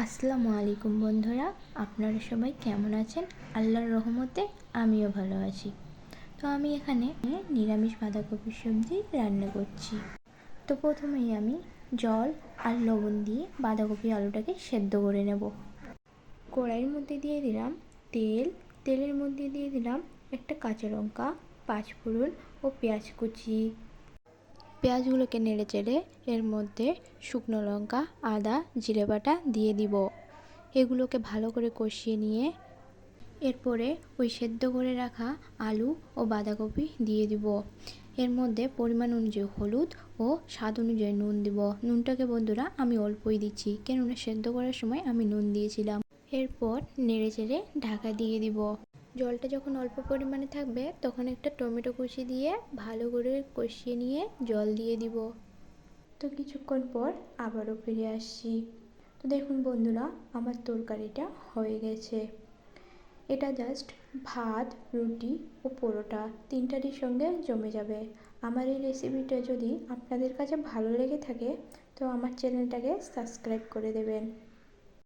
আসসালামু আলাইকুম বন্ধুরা, আপনারা সবাই কেমন আছেন? আল্লাহর রহমতে আমিও ভালো আছি। তো আমি এখানে নিরামিষ বাঁধাকপির সবজি রান্না করছি। তো প্রথমেই আমি জল আর লবণ দিয়ে বাঁধাকপি আলুটাকে সেদ্ধ করে নেব। কড়াইয়ের মধ্যে দিয়ে দিলাম তেলের মধ্যে দিয়ে দিলাম একটা কাঁচা লঙ্কা, পাঁচফোড়ন ও পেঁয়াজ কুচি। পেঁয়াজগুলোকে নেড়ে চেড়ে এর মধ্যে শুকনো লঙ্কা, আদা, জিরে বাটা দিয়ে দিব। এগুলোকে ভালো করে কষিয়ে নিয়ে এরপরে ওই সেদ্ধ করে রাখা আলু ও বাঁধাকপি দিয়ে দিব। এর মধ্যে পরিমাণ অনুযায়ী হলুদ ও স্বাদ অনুযায়ী নুন দিব। নুনটাকে বন্ধুরা আমি অল্পই দিচ্ছি, কেননা সেদ্ধ করার সময় আমি নুন দিয়েছিলাম। এরপর নেড়ে চেড়ে ঢাকা দিয়ে দিব। জলটা যখন অল্প পরিমাণে থাকবে তখন একটা টমেটো কুচি দিয়ে ভালো করে কষিয়ে নিয়ে জল দিয়ে দিব। তো কিছুক্ষণ পর আবারও ফিরে আসছি। তো দেখুন বন্ধুরা, আমার তরকারিটা হয়ে গেছে। এটা জাস্ট ভাত, রুটি ও পরোটা তিনটারই সঙ্গে জমে যাবে। আমার এই রেসিপিটা যদি আপনাদের কাছে ভালো লেগে থাকে তো আমার চ্যানেলটাকে সাবস্ক্রাইব করে দেবেন।